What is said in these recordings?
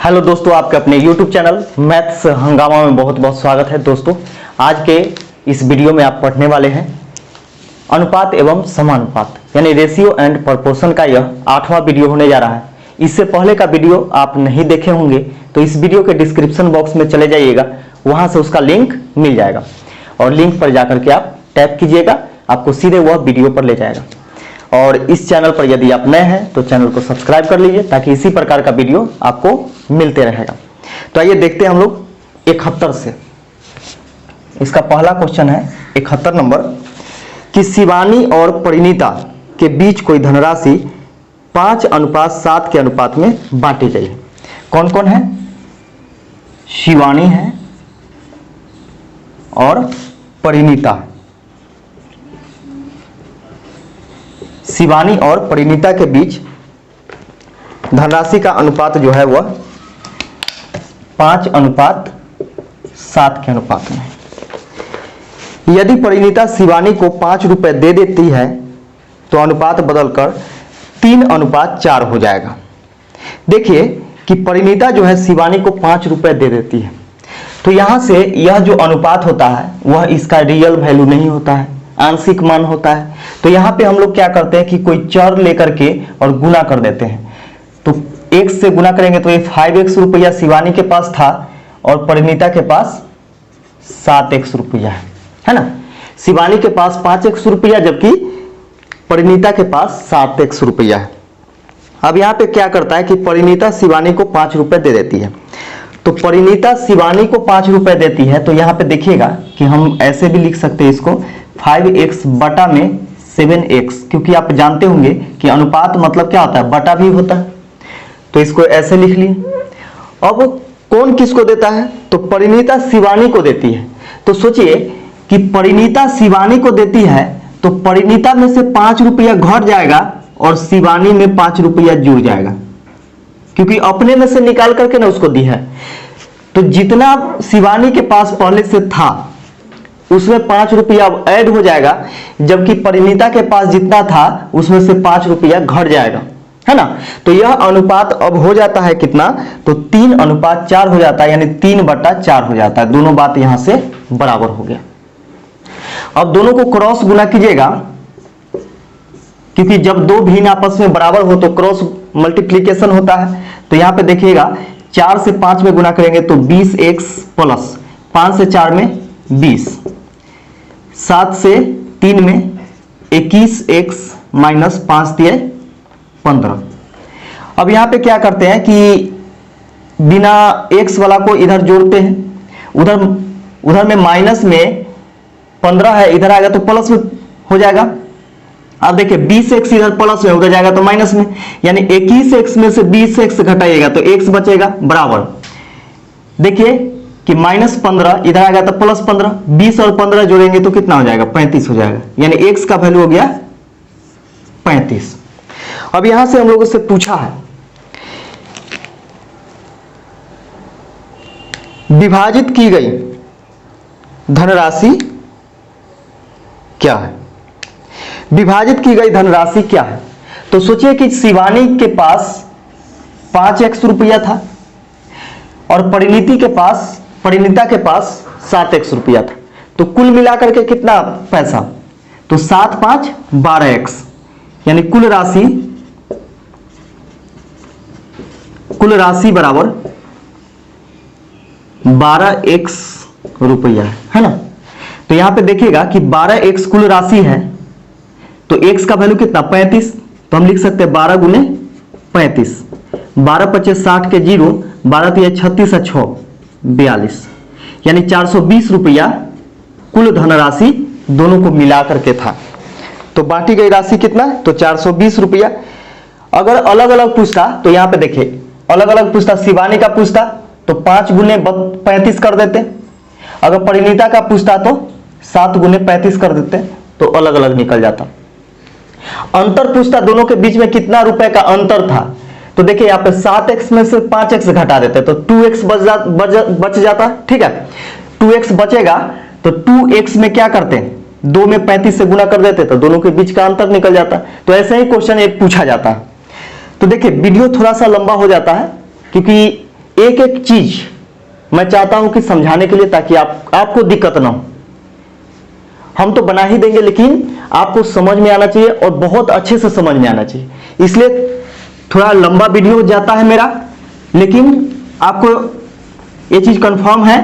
Hello दोस्तों, आपके अपने YouTube चैनल मैथ्स हंगामा में बहुत बहुत स्वागत है। दोस्तों, आज के इस वीडियो में आप पढ़ने वाले हैं अनुपात एवं समानुपात यानी रेशियो एंड प्रोपोर्शन का यह 8वां वीडियो होने जा रहा है। इससे पहले का वीडियो आप नहीं देखे होंगे तो इस वीडियो के डिस्क्रिप्शन बॉक्स में चले जाइएगा, वहां से उसका लिंक मिल जाएगा और लिंक पर जाकर के आप टैप कीजिएगा, आपको सीधे वह वीडियो पर ले जाएगा। और इस चैनल पर यदि आप नए हैं तो चैनल को सब्सक्राइब कर लीजिए ताकि इसी प्रकार का वीडियो आपको मिलते रहेगा। तो आइए देखते हैं हम लोग 71 से। इसका पहला क्वेश्चन है 71 नंबर कि शिवानी और परिणीता के बीच कोई धनराशि 5:7 के अनुपात में बांटी गई है। कौन कौन है? शिवानी है और परिणीता। शिवानी और परिणीता के बीच धनराशि का अनुपात जो है वह 5:7 के अनुपात में। यदि परिणीता शिवानी को 5 रुपए दे देती है तो अनुपात बदलकर 3:4 हो जाएगा। देखिए कि परिणीता जो है शिवानी को 5 रुपए दे देती है, तो यहां से यह जो अनुपात होता है वह इसका रियल वैल्यू नहीं होता है, आंशिक मान होता है। तो यहां पे हम लोग क्या करते हैं कि कोई चर लेकर के और गुना कर देते हैं। तो x से गुना करेंगे तो ये 5x रुपया शिवानी के पास था और परिणीता के पास 7x रुपया है ना। शिवानी के पास 5x रुपया जबकि परिणीता के पास 7x रुपया है। अब यहां पे क्या करता है कि परिणीता शिवानी को 5 रुपए दे देती है। तो परिणीता शिवानी को 5 रुपए देती है तो यहां पे देखिएगा कि हम ऐसे भी लिख सकते हैं इसको 5x बटा में 7x, क्योंकि आप जानते होंगे कि अनुपात मतलब क्या होता है, बटा भी होता है। तो इसको ऐसे लिख लिए। अब कौन किसको देता है? तो परिणीता शिवानी को देती है। तो सोचिए कि परिणीता शिवानी को देती है तो परिणीता में से 5 रुपया घट जाएगा और शिवानी में 5 रुपया जुड़ जाएगा, क्योंकि अपने में से निकाल करके ना उसको दी है। तो जितना शिवानी के पास पहले से था उसमें 5 रुपया ऐड हो जाएगा, जबकि परिणीता के पास जितना था उसमें से 5 रुपया घट जाएगा, है ना। तो यह अनुपात अब हो जाता है कितना? तो 3:4 हो जाता है, यानी 3/4 हो जाता है। दोनों बात यहां से बराबर हो गया। अब दोनों को क्रॉस गुना कीजिएगा, क्योंकि जब दो भिन्न आपस में बराबर हो तो क्रॉस मल्टीप्लीकेशन होता है। तो यहां पे देखिएगा 4 से 5 में गुना करेंगे तो 20x प्लस 5 से 4 में 20, 7 से 3 में 21x माइनस 5 दिए 15। अब यहां पे क्या करते हैं कि बिना x वाला को इधर जोड़ते हैं, उधर में माइनस में 15 है, इधर आएगा तो प्लस में हो जाएगा। अब देखिए 20x इधर प्लस में, उधर जाएगा तो माइनस में, यानी 21x में से 20x घटाइएगा तो x बचेगा बराबर। देखिए कि -15 इधर आएगा तो +15, 20 और 15 जोड़ेंगे तो कितना हो जाएगा? 35 हो जाएगा, यानी x का वैल्यू हो गया 35। अब यहां से हम लोगों से पूछा है विभाजित की गई धनराशि क्या है? विभाजित की गई धनराशि क्या है? तो सोचिए कि शिवानी के पास 5x रुपया था और परिणीता के पास 7x रुपया था, तो कुल मिलाकर के कितना पैसा? तो 7 5 12x, यानी कुल राशि बराबर 12x रुपया है ना। तो यहां पे देखिएगा कि 12x कुल राशि है, तो x का वैल्यू कितना? 35। तो हम लिख सकते हैं 12 गुने 35, 12 25 60 के 0, 12 3 36 और 6 42, यानी 420 रुपया कुल धनराशि दोनों को मिला करके था। तो बांटी गई राशि कितना? तो 420 रुपया। अगर अलग अलग पूछता तो यहां पे देखिए अलग अलग पूछता, शिवानी का पूछता तो 5 गुने 35 कर देते, अगर परिणीता का पूछता तो 7 गुने 35 कर देते, तो अलग अलग निकल जाता। अंतर पूछता दोनों के बीच में कितना रुपए का अंतर था, तो देखिए यहाँ पे 7x में से 5x घटा देते तो 2x बच जाता। ठीक है, 2x बचेगा तो 2x में क्या करते हैं? 2 में 35 से गुना कर देते तो दोनों के बीच का अंतर निकल जाता। तो ऐसे ही क्वेश्चन एक पूछा जाता है। तो देखिए वीडियो थोड़ा सा लंबा हो जाता है क्योंकि एक एक चीज मैं चाहता हूं कि समझाने के लिए, ताकि आपको दिक्कत ना हो। हम तो बना ही देंगे, लेकिन आपको समझ में आना चाहिए और बहुत अच्छे से समझ में आना चाहिए। इसलिए थोड़ा लंबा वीडियो जाता है मेरा, लेकिन आपको ये चीज कंफर्म है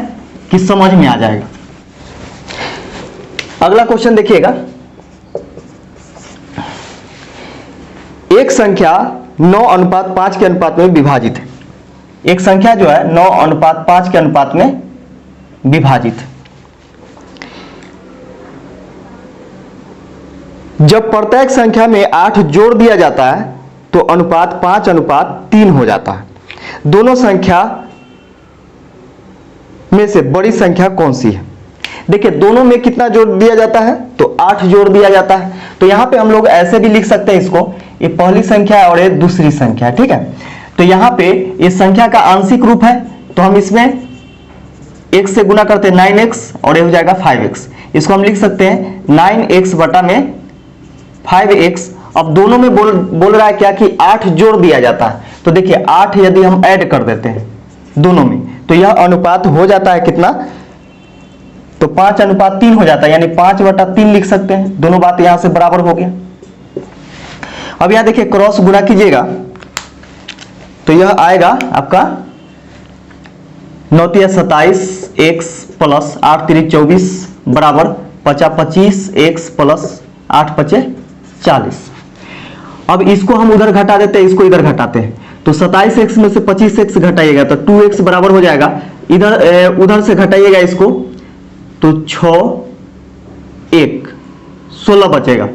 कि समझ में आ जाएगा। अगला क्वेश्चन देखिएगा। एक संख्या 9:5 के अनुपात में विभाजित है। एक संख्या जो है 9:5 के अनुपात में विभाजित है। जब प्रत्येक संख्या में 8 जोड़ दिया जाता है तो अनुपात 5:3 हो जाता है। दोनों संख्या में से बड़ी संख्या कौन सी है? देखिए, दोनों में कितना जोड़ दिया जाता है? तो 8 जोड़ दिया जाता है। तो यहां पे हम लोग ऐसे भी लिख सकते हैं इसको, ये पहली संख्या है और ये दूसरी संख्या है, ठीक है। तो यहां पे ये संख्या का आंशिक रूप है, तो हम इसमें x से गुना करते हैं 9x और ये हो जाएगा 5x। इसको हम लिख सकते हैं 9x बटा में 5x। अब दोनों में बोल रहा है क्या कि 8 जोड़ दिया जाता है। तो देखिए 8 यदि हम ऐड कर देते हैं दोनों में, तो यह अनुपात हो जाता है कितना? तो 5:3 हो जाता है, यानी 5/3 लिख सकते हैं। दोनों बात यहां से बराबर हो गया। अब यहां देखिए क्रॉस गुणा कीजिएगा तो यह आएगा आपका 9 × 27x प्लस 8 × 24 बराबर 25x प्लस 8 × 5 = 40। अब इसको हम उधर घटा देते हैं, इसको इधर घटाते हैं। तो 27x में से 25x घटाइएगा तो 2x बराबर हो जाएगा। इधर उधर से घटाइएगा इसको तो 6 1 16 बचेगा।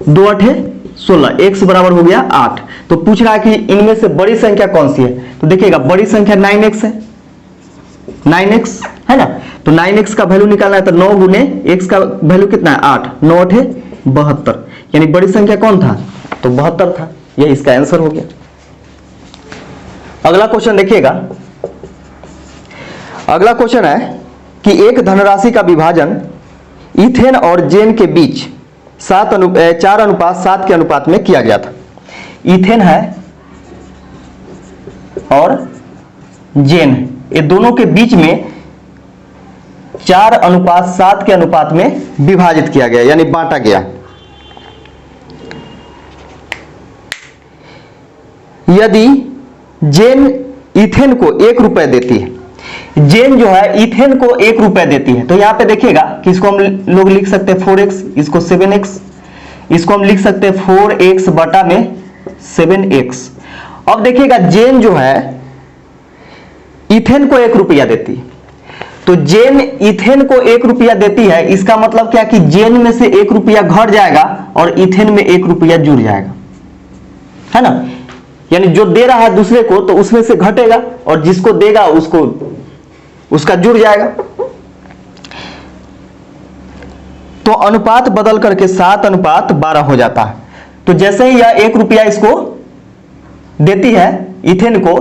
2 8 16, x बराबर हो गया 8। तो पूछ रहा है कि इनमें से बड़ी संख्या कौन सी है? तो देखिएगा बड़ी संख्या 9x है, 9x है ना। तो 9x का वैल्यू निकालना है तो 9 गुने x का वैल्यू कितना है? 8। 9 8 72, यानी बड़ी संख्या कौन था? तो 72 था। यह इसका आंसर हो गया। अगला क्वेश्चन देखिएगा। अगला क्वेश्चन है कि एक धनराशि का विभाजन इथेन और जेन के बीच 4:7 के अनुपात में किया गया था। इथेन है और जेन है, ये दोनों के बीच में 4:7 के अनुपात में विभाजित किया गया, यानी बांटा गया। यदि जेन इथेन को 1 रुपए देती है, जेन जो है इथेन को 1 रुपए देती है, तो यहां पे देखिएगा कि इसको हम लोग लिख सकते हैं 4x, इसको 7x, इसको हम लिख सकते हैं 4x बटा में 7x। अब देखिएगा जेन जो है इथेन को 1 रुपया देती है, तो जेन इथेन को 1 रुपया देती है, इसका मतलब क्या कि जेन में से 1 रुपया घट जाएगा और इथेन में 1 रुपया जुड़ जाएगा, है ना। यानी जो दे रहा है दूसरे को तो उसमें से घटेगा और जिसको देगा उसका जुड़ जाएगा। तो अनुपात बदल करके 7:12 हो जाता है। तो जैसे ही यह 1 रुपया इसको देती है इथेन को,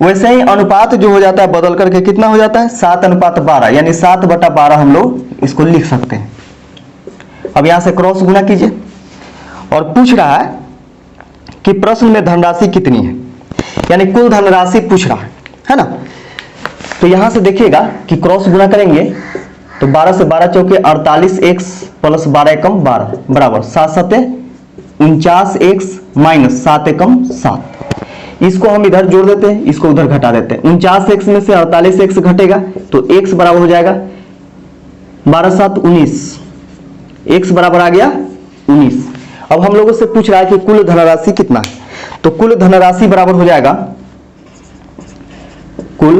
वैसे ही अनुपात जो हो जाता है बदल करके कितना हो जाता है? 7:12, यानी 7/12 हम लोग इसको लिख सकते हैं। अब यहां से क्रॉस गुणा कीजिए और पूछ रहा है कि प्रश्न में धनराशि कितनी है, यानी कुल धनराशि पूछ रहा है ना। तो यहां से देखिएगा कि क्रॉस गुणा करेंगे तो 12 से 12 चौके 48x प्लस 12 एकम 12 बराबर 7 7 49x माइनस 7 एकम 7। इसको हम इधर जोड़ देते हैं, इसको उधर घटा देते हैं। 49x में से 48x घटेगा तो x बराबर हो जाएगा 12 7 19, x बराबर आ गया 19। अब हम लोगों से पूछ रहा है कि कुल धनराशि कितना है, तो कुल धनराशि बराबर हो जाएगा, कुल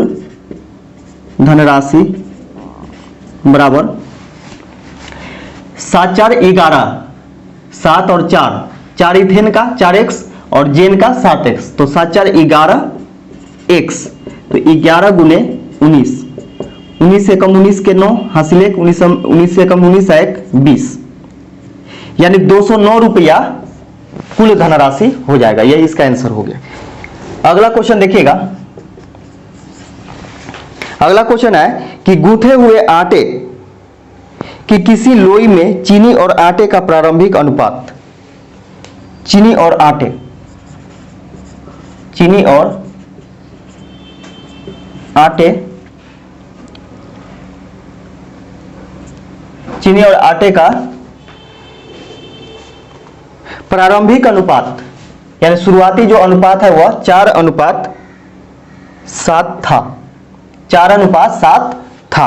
धनराशि बराबर 7 4 11, 7 और 4, 4 इथेन का 4x और जेन का 7x, तो 7 4 11x, तो 11 गुने 19, 19 से कम 19 के 9 हासिल 1, 19 से कम 19 1 20, यानी 209 रुपया कुल धनराशि हो जाएगा। यही इसका आंसर हो गया। अगला क्वेश्चन देखिएगा। अगला क्वेश्चन है कि गूंथे हुए आटे की किसी लोई में चीनी और आटे का प्रारंभिक अनुपात, चीनी और चीनी और आटे का प्रारंभिक अनुपात यानी शुरुआती जो अनुपात है वह 4:7 था। 4:7 था।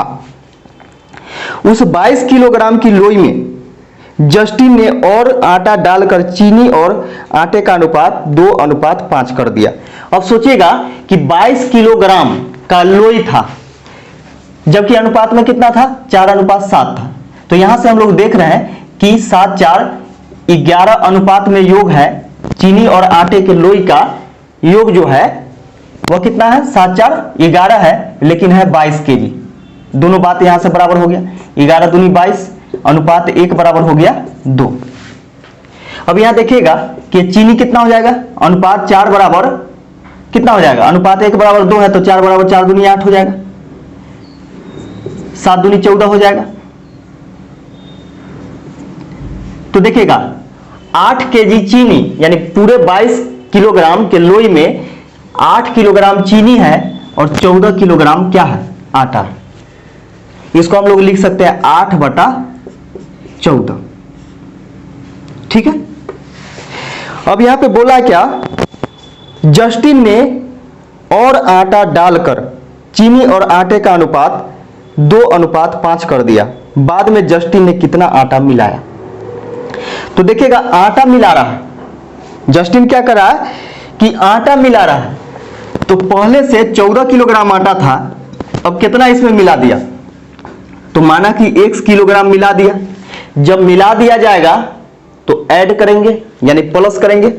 उस 22 किलोग्राम की लोई में जस्टिन ने और आटा डालकर चीनी और आटे का अनुपात 2:5 कर दिया। अब सोचिएगा कि 22 किलोग्राम का लोई था जबकि अनुपात में कितना था, 4:7 था। तो यहां से हम लोग देख रहे हैं कि 7 4 11 अनुपात में योग है। चीनी और आटे के लोई का योग जो है वह कितना है, 7 4 11 है, लेकिन है 22 केजी। दोनों बात यहां से बराबर हो गया, 11 दूनी 22, अनुपात 1 बराबर हो गया 2। अब यहां देखिएगा कि चीनी कितना हो जाएगा, अनुपात 4 बराबर कितना हो जाएगा, अनुपात 1 बराबर 2 है, तो 4 बराबर 4 दूनी 8 हो जाएगा, 7 दूनी 14 हो जाएगा। तो देखिएगा 8 केजी चीनी यानी पूरे 22 किलोग्राम के लोई में 8 किलोग्राम चीनी है और 14 किलोग्राम क्या है, आटा। इसको हम लोग लिख सकते हैं 8/14। ठीक है। अब यहां पे बोला क्या, जस्टिन ने और आटा डालकर चीनी और आटे का अनुपात 2:5 कर दिया। बाद में जस्टिन ने कितना आटा मिलाया। तो देखिएगा आटा मिला रहा है, जस्टिन क्या कर रहा है कि आटा मिला रहा है। तो पहले से 14 किलोग्राम आटा था, अब कितना इसमें मिला दिया, तो माना कि 1 किलोग्राम मिला दिया। जब मिला दिया जाएगा तो ऐड करेंगे यानी प्लस करेंगे,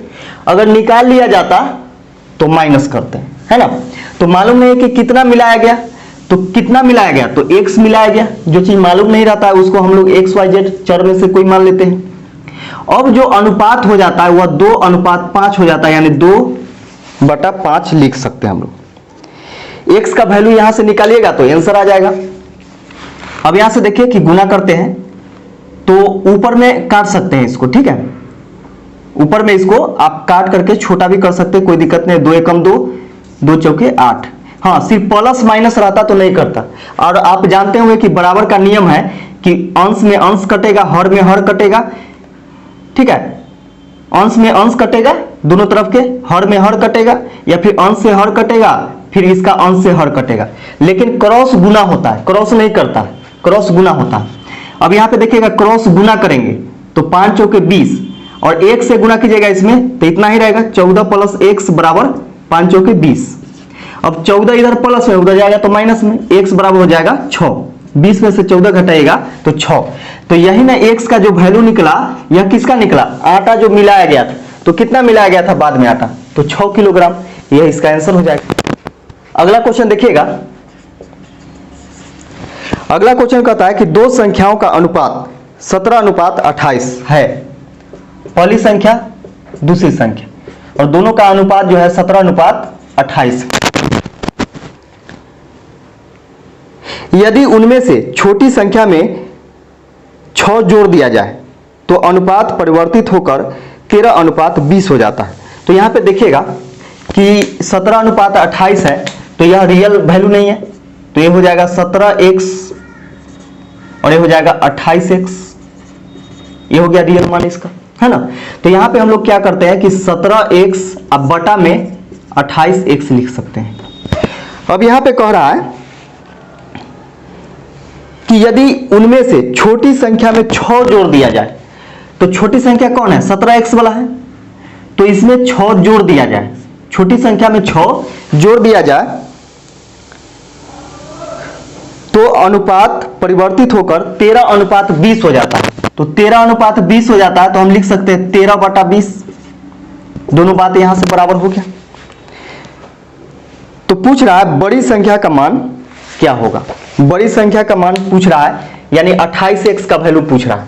अगर निकाल लिया जाता तो माइनस करते हैं, है ना। तो मालूम नहीं कि कितना मिलाया गया, तो कितना मिलाया गया, तो x मिलाया गया। जो चीज मालूम नहीं रहता है उसको हम लोग XYZ चर में से कोई मान लेते हैं। अब जो अनुपात हो जाता है वह 2:5 हो जाता है, यानी 2/5 लिख सकते हैं हम लोग। x का वैल्यू यहां से निकालिएगा तो आंसर आ जाएगा। अब यहां से देखिए कि गुना करते हैं तो ऊपर में काट सकते हैं इसको, ठीक है। ऊपर में इसको आप काट करके छोटा भी कर सकते हैं, कोई दिक्कत नहीं। 2 एकम 2, 2 चौके 8। हाँ, सिर्फ प्लस माइनस रहता तो नहीं करता। और आप जानते हुए कि बराबर का नियम है कि अंश में अंश कटेगा, हर में हर कटेगा, ठीक है। अंश में अंश कटेगा दोनों तरफ के, हर में हर कटेगा, या फिर अंश से हर कटेगा, फिर इसका अंश से हर कटेगा। लेकिन क्रॉस गुना होता है, क्रॉस नहीं करता है, क्रॉस गुना होता है। अब यहां पे देखिएगा क्रॉस गुना करेंगे तो 5 चौके 20 और 1 से गुना कीजिएगा इसमें तो इतना ही रहेगा, 14 + x बराबर 5 चौके 20। अब 14 इधर प्लस में, उधर जाएगा तो माइनस में, x बराबर हो जाएगा 6। 20 में से 14 घटाएगा तो 6। तो यही ना x का जो वैल्यू निकला, यह किसका निकला, आटा जो मिलाया गया था। तो कितना मिलाया गया था बाद में आटा, तो 6 किलोग्राम। यह इसका आंसर हो जाएगा। अगला क्वेश्चन देखिएगा। अगला क्वेश्चन कहता है कि दो संख्याओं का अनुपात 17:28 है। पहली संख्या दूसरी संख्या, और दोनों का अनुपात जो है 17:28। यदि उनमें से छोटी संख्या में 6 जोड़ दिया जाए तो अनुपात परिवर्तित होकर 13:20 हो जाता है। तो यहां पे देखिएगा कि 17:28 है, तो यह रियल वैल्यू नहीं है, तो ये हो जाएगा 17x और ये हो जाएगा 28x। ये हो गया रियल मान इसका, है ना। तो यहां पे हम लोग क्या करते हैं कि 17x अब बटा में 28x लिख सकते हैं। अब यहां पे कह रहा है कि यदि उनमें से छोटी संख्या में 6 जोड़ दिया जाए, तो छोटी संख्या कौन है, 17x वाला है, तो इसमें 6 जोड़ दिया जाए। छोटी संख्या में 6 जोड़ दिया जाए तो अनुपात परिवर्तित होकर 13:20 हो जाता है। तो 13:20 हो जाता है, तो हम लिख सकते हैं 13/20। दोनों बातें यहां से बराबर हो गया। तो पूछ रहा है बड़ी संख्या का मान क्या होगा। बड़ी संख्या का मान पूछ रहा है, यानी 28x का वैल्यू पूछ रहा है।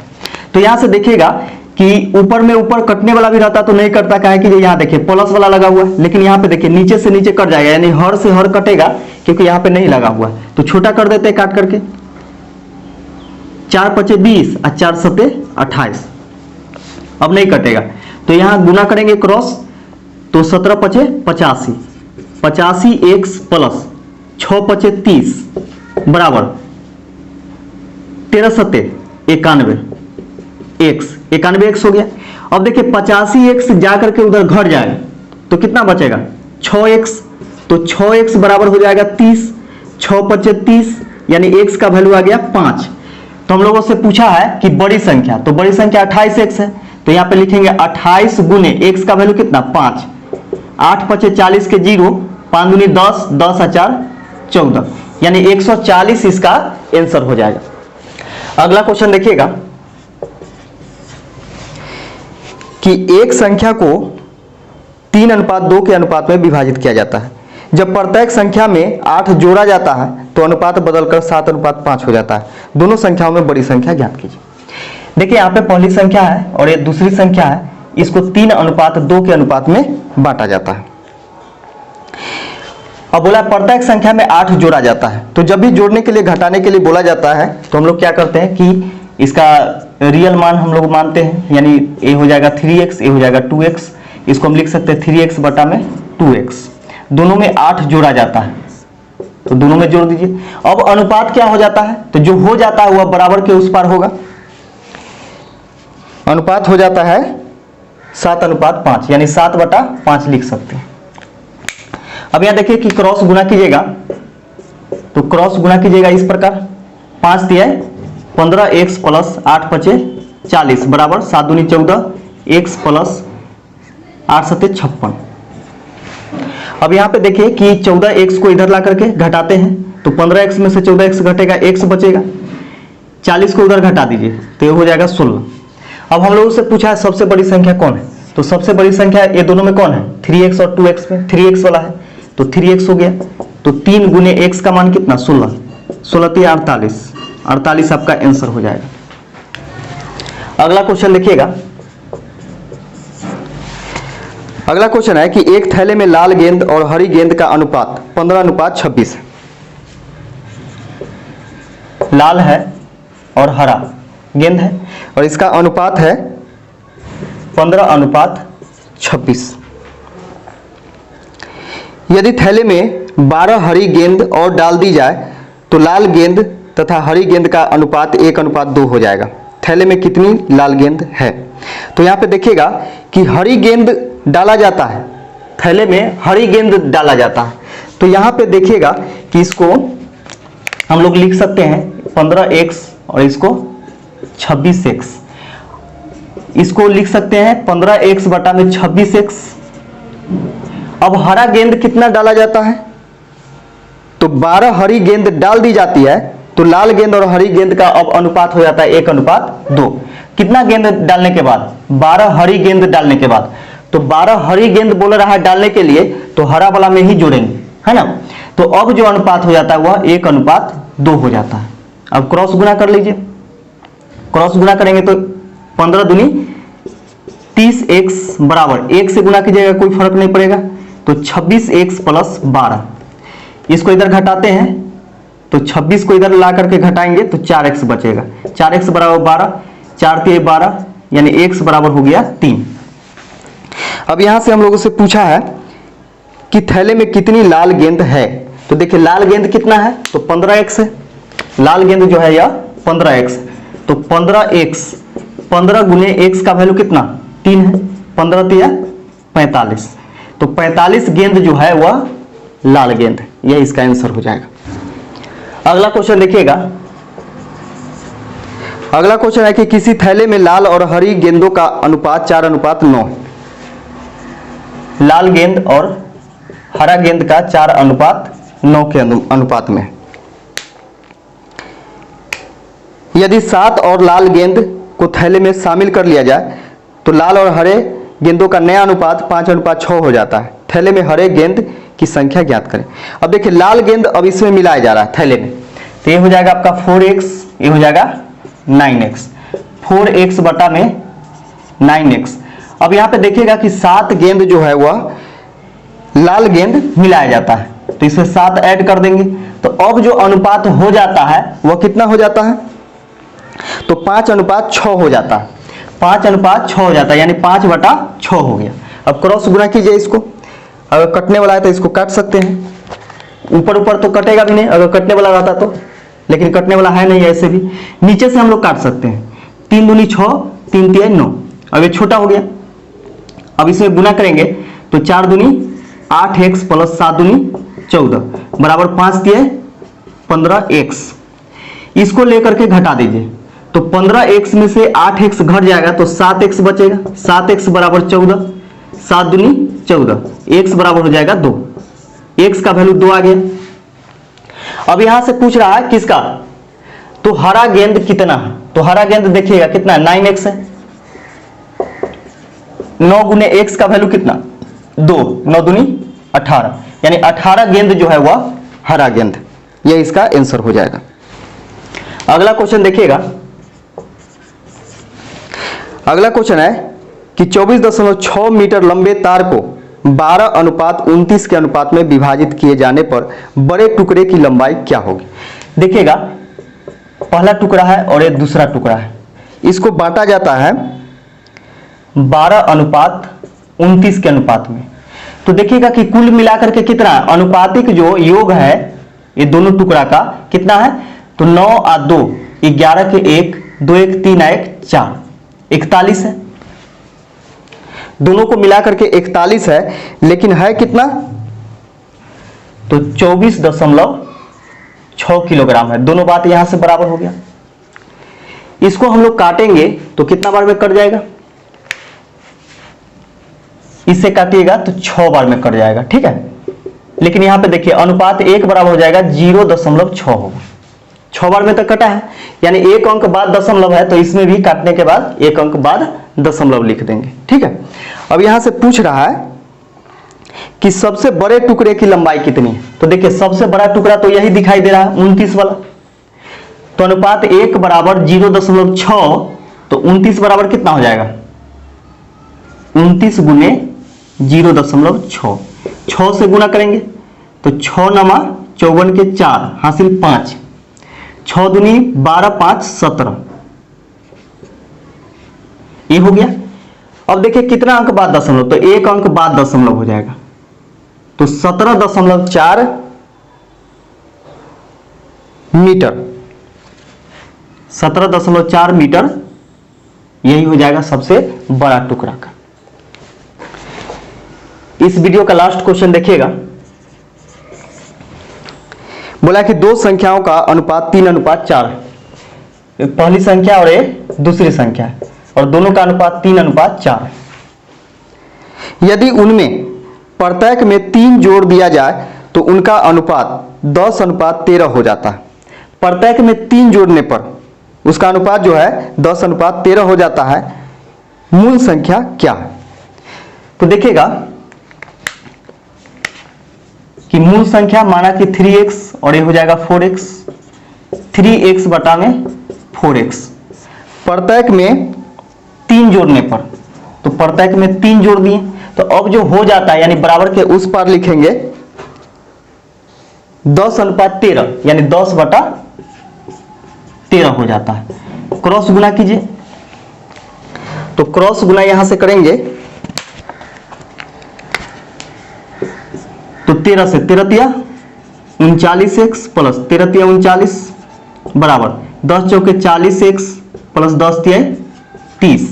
तो यहां से देखिएगा कि ऊपर में ऊपर कटने वाला भी रहता तो नहीं करता, क्या है कि यहाँ देखिए प्लस वाला लगा हुआ है, लेकिन यहाँ पे देखिए नीचे से नीचे कट जाएगा, यानी हर से हर कटेगा, क्योंकि यहाँ पे नहीं लगा हुआ है। तो छोटा कर देते हैं काट करके, 4 × 5 = 20 और 4 × 7 = 28। अब नहीं कटेगा, तो यहाँ गुना करेंगे क्रॉस, तो 17 × 5 = 85, 85x प्लस 6 पचे 30 बराबर 13 सत्ते 91 एक्स, 91 एक्स हो गया। अब देखिए 85 एक्स जाकर के उधर घट जाएगा तो कितना बचेगा 6 एक्स, तो 6 एक्स बराबर हो जाएगा 30, 6 पचे 30 यानी एक्स का वैल्यू आ गया 5। तो हम लोगों से पूछा है कि बड़ी संख्या, तो बड़ी संख्या 28 एक्स है, तो यहाँ पे लिखेंगे 28 गुने एक्स का वैल्यू कितना 5, 8 पचे 40 के 0, 5 दूनी 10, 10 4 14 यानी 140 इसका आंसर हो जाएगा। अगला क्वेश्चन देखिएगा कि एक संख्या को 3:2 के अनुपात में विभाजित किया जाता है। जब प्रत्येक संख्या में 8 जोड़ा जाता है तो अनुपात बदलकर 7:5 हो जाता है। दोनों संख्याओं में बड़ी संख्या ज्ञात कीजिए। देखिए यहाँ पे पहली संख्या है और ये दूसरी संख्या है, इसको 3:2 के अनुपात में बांटा जाता है। अब बोला प्रत्येक संख्या में 8 जोड़ा जाता है, तो जब भी जोड़ने के लिए घटाने के लिए बोला जाता है तो हम लोग क्या करते हैं कि इसका रियल मान हम लोग मानते हैं, यानी ये हो जाएगा 3x, ये हो जाएगा 2x, इसको हम लिख सकते हैं 3x बटा में 2x। दोनों में 8 जोड़ा जाता है तो दोनों में जोड़ दीजिए। अब अनुपात क्या हो जाता है, तो जो हो जाता है वह बराबर के उस पार होगा। अनुपात हो जाता है 7:5 यानी 7/5 लिख सकते हैं। अब यहां देखिए कि क्रॉस गुना कीजिएगा, तो क्रॉस गुना कीजिएगा इस प्रकार, 5 दिया 15x प्लस 8 पचे 40 बराबर 7 दूनी 14 x प्लस 8 सत्ते 56। अब यहाँ पे देखिए कि 14x को इधर ला करके घटाते हैं तो 15x में से 14x घटेगा, x बचेगा, 40 को उधर घटा दीजिए तो ये हो जाएगा 16। अब हम लोगों से पूछा है सबसे बड़ी संख्या कौन है, तो सबसे बड़ी संख्या ये दोनों में कौन है 3x और 2x में 3x वाला है, तो 3x हो गया। तो 3 गुने x का मान कितना 16, 16 48, 48 आपका आंसर हो जाएगा। अगला क्वेश्चन देखिएगा। अगला क्वेश्चन है कि एक थैले में लाल गेंद और हरी गेंद का अनुपात 15:26 है। लाल है और हरा गेंद है और इसका अनुपात है 15:26। यदि थैले में 12 हरी गेंद और डाल दी जाए तो लाल गेंद तथा हरी गेंद का अनुपात 1:2 हो जाएगा। थैले में कितनी लाल गेंद है, तो यहाँ पे देखिएगा कि हरी गेंद डाला जाता है, थैले में हरी गेंद डाला जाता है। तो यहाँ पे देखिएगा कि इसको हम लोग लिख सकते हैं 15x और इसको 26x, इसको लिख सकते हैं 15x बटा में 26x। अब हरा गेंद कितना डाला जाता है, तो 12 हरी गेंद डाल दी जाती है तो लाल गेंद और हरी गेंद का अब अनुपात हो जाता है 1:2। कितना गेंद डालने के बाद 12 हरी गेंद डालने के बाद, तो 12 हरी गेंद बोल रहा है डालने के लिए तो हरा वाला में ही जोड़ेंगे, है ना। तो अब जो अनुपात हो जाता है वह 1:2 हो जाता है। अब क्रॉस गुना कर लीजिए, क्रॉस गुना करेंगे तो 15 दूनी 30x बराबर 1 से गुना कीजिएगा कोई फर्क नहीं पड़ेगा, तो 26x प्लस 12। इसको इधर घटाते हैं तो 26 को इधर ला करके घटाएंगे तो 4x बचेगा, 4x बराबर 12, 4 3 12 यानी x बराबर हो गया 3। अब यहां से हम लोगों से पूछा है कि थैले में कितनी लाल गेंद है, तो देखिए लाल गेंद कितना है, तो 15x है। लाल गेंद जो है यह 15x, तो 15x 15 गुने x का वैल्यू कितना 3 है, 15 3 45, तो 45 गेंद जो है वह लाल गेंद है, यह इसका आंसर हो जाएगा। अगला क्वेश्चन देखिएगा। अगला क्वेश्चन है कि किसी थैले में लाल और हरी गेंदों का अनुपात 4:9 है। लाल गेंद और हरा गेंद का 4:9 के अनुपात में। यदि 7 और लाल गेंद को थैले में शामिल कर लिया जाए तो लाल और हरे गेंदों का नया अनुपात 5:6 हो जाता है। थैले में हरे गेंद की संख्या ज्ञात करें। अब देखिए लाल गेंद अब इसमें मिलाया जा रहा है थैले में, तो ये हो जाएगा आपका 4x, ये हो जाएगा 9x, 4x बटा में 9x। अब यहाँ पे देखिएगा कि 7 गेंद जो है वह लाल गेंद मिलाया जाता है, तो इसमें 7 ऐड कर देंगे, तो अब जो अनुपात हो जाता है वह कितना हो जाता है, तो 5:6 हो जाता है, 5:6 हो जाता है, यानी 5/6 हो गया। अब क्रॉस गुना कीजिए इसको, अगर कटने वाला है तो इसको काट सकते हैं, ऊपर ऊपर तो कटेगा भी नहीं अगर कटने वाला रहता तो, लेकिन कटने वाला है नहीं। ऐसे भी नीचे से हम लोग काट सकते हैं। 3 दूनी 6, 3 तिया 9। अब ये छोटा हो गया, अब इसमें गुना करेंगे तो 4 दूनी 8x प्लस 7 दूनी 14 बराबर 5 तिया 15x। इसको लेकर के घटा दीजिए तो 15x में से 8x घट जाएगा तो 7x बचेगा। 7x बराबर 14, 7 दूनी 14, x बराबर हो जाएगा 2। x का वैल्यू 2 आ गया। अब यहां से पूछ रहा है किसका, तो हरा गेंद कितना है। तो हरा गेंद देखिएगा कितना है, 9x है। 9 गुने x का वैल्यू कितना, 2, 9 दूनी 18, यानी 18 गेंद जो है वह हरा गेंद। यह इसका आंसर हो जाएगा। अगला क्वेश्चन देखिएगा। अगला क्वेश्चन है कि 24.6 मीटर लंबे तार को 12:29 के अनुपात में विभाजित किए जाने पर बड़े टुकड़े की लंबाई क्या होगी। देखिएगा पहला टुकड़ा है और एक दूसरा टुकड़ा है, इसको बांटा जाता है 12:29 के अनुपात में। तो देखिएगा कि कुल मिलाकर के कितना अनुपातिक जो योग है ये दोनों टुकड़ा का कितना है, तो 9 और 2 11 के 1, 2 1 3 1 4 41 है। दोनों को मिलाकर के 41 है, लेकिन है कितना, तो 24.6 किलोग्राम है। दोनों बात यहां से बराबर हो गया। इसको हम लोग काटेंगे तो कितना बार में कट जाएगा, इससे काटिएगा तो 6 बार में कट जाएगा, ठीक है। लेकिन यहां पे देखिए अनुपात 1 बराबर हो जाएगा 0.6 होगा। 6 बार में तो कटा है, यानी 1 अंक बाद दशमलव है, तो इसमें भी काटने के बाद 1 अंक बाद दशमलव लिख देंगे, ठीक है। अब यहां से पूछ रहा है कि सबसे बड़े टुकड़े की लंबाई कितनी है। तो देखिए सबसे बड़ा टुकड़ा तो यही दिखाई दे रहा है 29 वाला। तो अनुपात 1 बराबर 0.6, तो 29 बराबर कितना हो जाएगा, 29 गुने 0.6, 6 से गुना करेंगे तो 6 नमा 54 के 4 हासिल 5, 6 दूनी 12 5 17, ये हो गया। अब देखिए कितना अंक बाद दशमलव, तो 1 अंक बाद दशमलव हो जाएगा, तो 17.4 मीटर, 17.4 मीटर यही हो जाएगा सबसे बड़ा टुकड़ा का। इस वीडियो का लास्ट क्वेश्चन देखिएगा। बोला कि दो संख्याओं का अनुपात 3:4 है। पहली संख्या और एक दूसरी संख्या है और दोनों का अनुपात 3:4 है। यदि उनमें प्रत्येक में 3 जोड़ दिया जाए तो उनका अनुपात 10:13 हो जाता है। प्रत्येक में 3 जोड़ने पर उसका अनुपात जो है 10:13 हो जाता है। मूल संख्या क्या है, तो देखिएगा कि मूल संख्या माना कि 3x और ये हो जाएगा 4x, 3x बटा में 4x। प्रत्येक में 3 जोड़ने पर, तो प्रत्येक में 3 जोड़ दिए, तो अब जो हो जाता है यानी बराबर के उस पार लिखेंगे 10:13 यानी 10/13 हो जाता है। क्रॉस गुना कीजिए, तो क्रॉस गुना यहां से करेंगे तो 13 से 13 तिया 39x प्लस 13 तिया 39 बराबर 10 चौके 40x प्लस 10 तिया 30।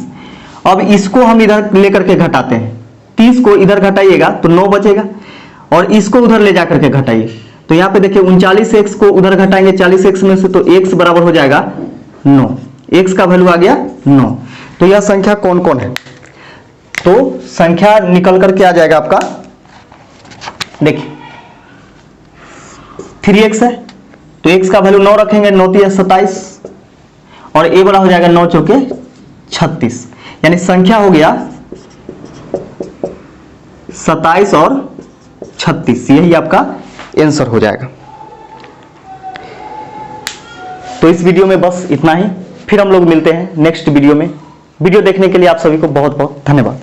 अब इसको हम इधर लेकर के घटाते हैं, 30 को इधर घटाइएगा तो 9 बचेगा और इसको उधर ले जाकर के घटाइए, तो यहाँ पे देखिए 39x को उधर घटाएंगे 40x में से, तो x बराबर हो जाएगा 9। x का वैल्यू आ गया 9। तो यह संख्या कौन कौन है, तो संख्या निकल करके आ जाएगा आपका, देखिए 3x है तो x का वैल्यू 9 रखेंगे, 9 तिया 27 और a बड़ा हो जाएगा 9 चौके 36, यानी संख्या हो गया 27 और 36, यही आपका आंसर हो जाएगा। तो इस वीडियो में बस इतना ही, फिर हम लोग मिलते हैं नेक्स्ट वीडियो में। वीडियो देखने के लिए आप सभी को बहुत बहुत धन्यवाद।